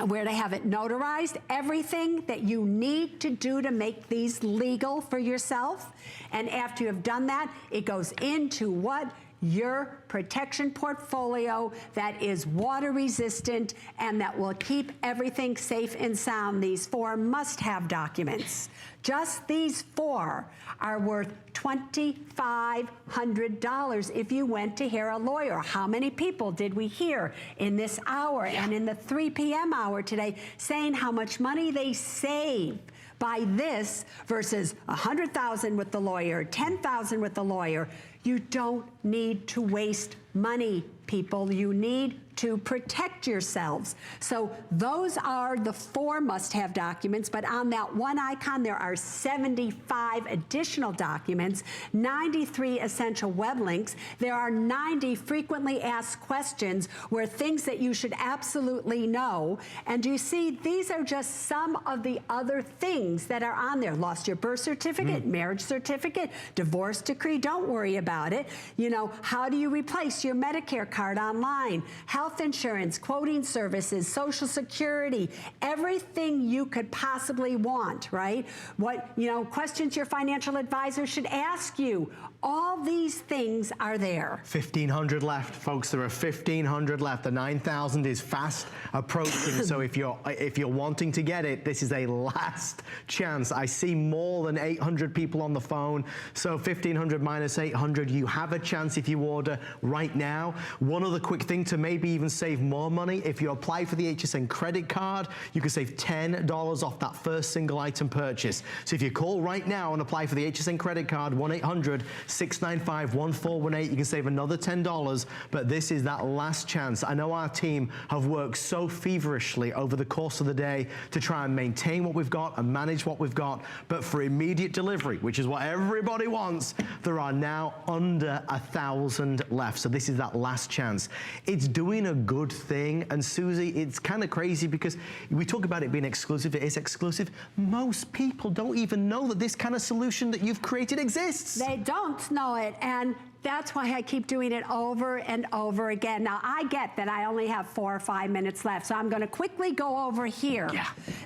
where to have it notarized, everything that you need to do to make these legal for yourself. And after you have done that, it goes into what? Your protection portfolio that is water resistant and that will keep everything safe and sound. These 4 must-have documents. Just these 4 are worth $2,500 if you went to hear a lawyer. How many people did we hear in this hour and in the 3 p.m. hour today saying how much money they save by this versus $100,000 with the lawyer, $10,000 with the lawyer? You don't need to waste money, people. You need to protect yourselves. So those are the 4 must-have documents, but on that one icon, there are 75 additional documents, 93 essential web links. There are 90 frequently asked questions where things that you should absolutely know. And you see, these are just some of the other things that are on there. Lost your birth certificate, marriage certificate, divorce decree, don't worry about it. You know, how do you replace your Medicare card online? Health insurance, quoting services, Social Security, everything you could possibly want, right? What, you know, questions your financial advisor should ask you. All these things are there. 1,500 left, folks. There are 1,500 left. The 9,000 is fast approaching. So if you're wanting to get it, this is a last chance. I see more than 800 people on the phone. So 1,500 minus 800, you have a chance if you order right now. One other quick thing to maybe even save more money: if you apply for the Hsn Credit Card, you can save $10 off that first single item purchase. So if you call right now and apply for the Hsn Credit Card, 1-800-695-1418, you can save another $10, but this is that last chance. I know our team have worked so feverishly over the course of the day to try and maintain what we've got and manage what we've got, but for immediate delivery, which is what everybody wants, there are now under 1,000 left. So this is that last chance. It's doing a good thing, and Susie, it's kind of crazy because we talk about it being exclusive. It is exclusive. Most people don't even know that this kind of solution that you've created exists. They don't know it, and that's why I keep doing it over and over again. Now, I get that I only have 4 or 5 minutes left, so I'm going to quickly go over here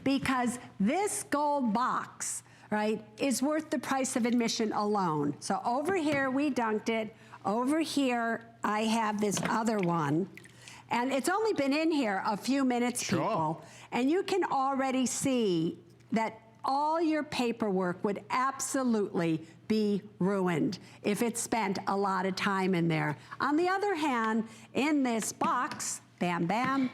because this gold box, right, is worth the price of admission alone. So over here, we dunked it. Over here, I have this other one. And it's only been in here a few minutes, people. And you can already see that all your paperwork would absolutely be ruined if it spent a lot of time in there. On the other hand, in this box, bam, bam,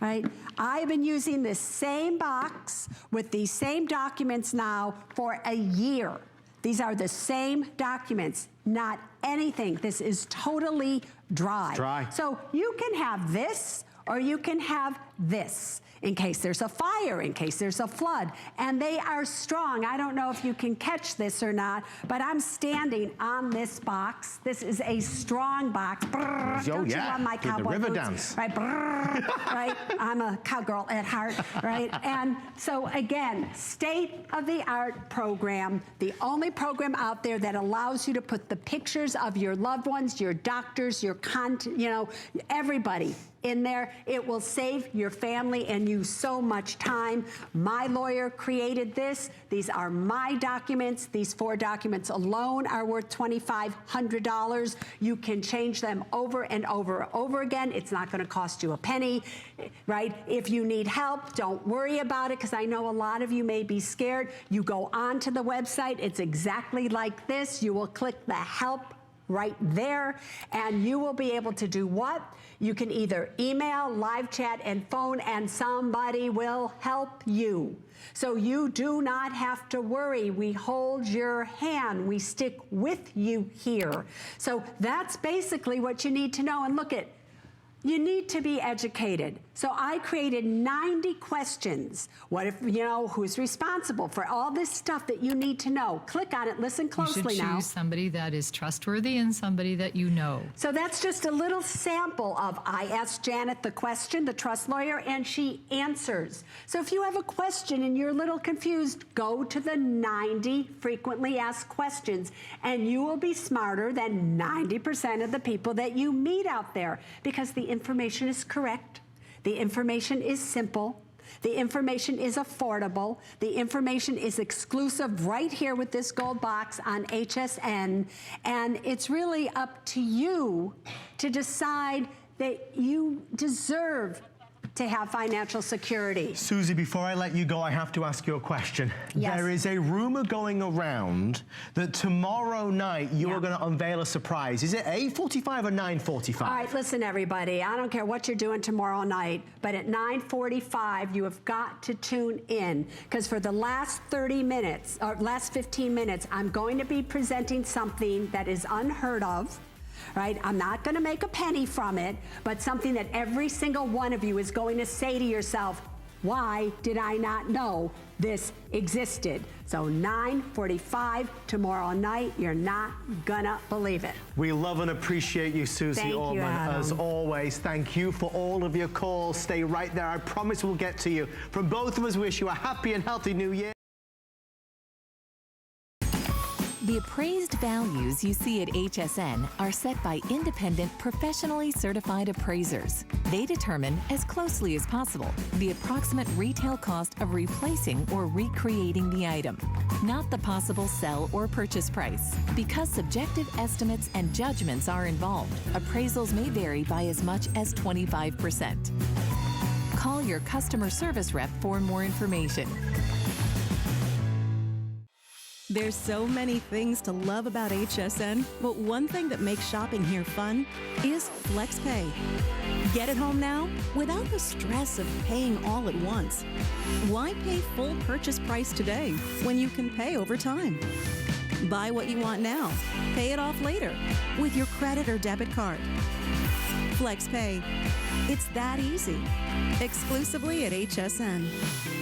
right? I've been using this same box with these same documents now for a year. These are the same documents, not anything. This is totally dry. So you can have this or you can have this in case there's a fire, in case there's a flood. And they are strong. I don't know if you can catch this or not, but I'm standing on this box. This is a strong box. Brrr, don't you love my cowboy river boots? Dance. Right, brrr, right? I'm a cowgirl at heart, right? And so again, state-of-the-art program, the only program out there that allows you to put the pictures of your loved ones, your doctors, your everybody in there. It will save your family and you so much time. My lawyer created this. These are my documents. These 4 documents alone are worth $2,500. You can change them over and over and over again. It's not going to cost you a penny, right? If you need help, don't worry about it, because I know a lot of you may be scared. You go onto the website. It's exactly like this. You will click the help right there, and you will be able to do what? You can either email, live chat, and phone, and somebody will help you. So you do not have to worry. We hold your hand. We stick with you here. So that's basically what you need to know. And look at, you need to be educated. So I created 90 questions. What if, who's responsible for all this stuff that you need to know? Click on it, listen closely now. You should choose somebody that is trustworthy and somebody that you know. So that's just a little sample of, I asked Janet the question, the trust lawyer, and she answers. So if you have a question and you're a little confused, go to the 90 frequently asked questions, and you will be smarter than 90% of the people that you meet out there, because the information is correct. The information is simple. The information is affordable. The information is exclusive right here with this gold box on HSN. And it's really up to you to decide that you deserve to have financial security. Susie, before I let you go, I have to ask you a question. Yes. There is a rumor going around that tomorrow night you are going to unveil a surprise. Is it 8:45 or 9:45? All right, listen, everybody. I don't care what you're doing tomorrow night, but at 9:45, you have got to tune in, because for the last 30 minutes, or last 15 minutes, I'm going to be presenting something that is unheard of. Right? I'm not going to make a penny from it, but something that every single one of you is going to say to yourself, why did I not know this existed? So 9:45 tomorrow night, you're not gonna believe it. We love and appreciate you, Suze Orman, as always. Thank you for all of your calls. Stay right there. I promise we'll get to you. From both of us, wish you a happy and healthy new year. The appraised values you see at HSN are set by independent, professionally certified appraisers. They determine, as closely as possible, the approximate retail cost of replacing or recreating the item, not the possible sell or purchase price. Because subjective estimates and judgments are involved, appraisals may vary by as much as 25%. Call your customer service rep for more information. There's so many things to love about HSN, but one thing that makes shopping here fun is FlexPay. Get it home now without the stress of paying all at once. Why pay full purchase price today when you can pay over time? Buy what you want now, pay it off later with your credit or debit card. FlexPay. It's that easy. Exclusively at HSN.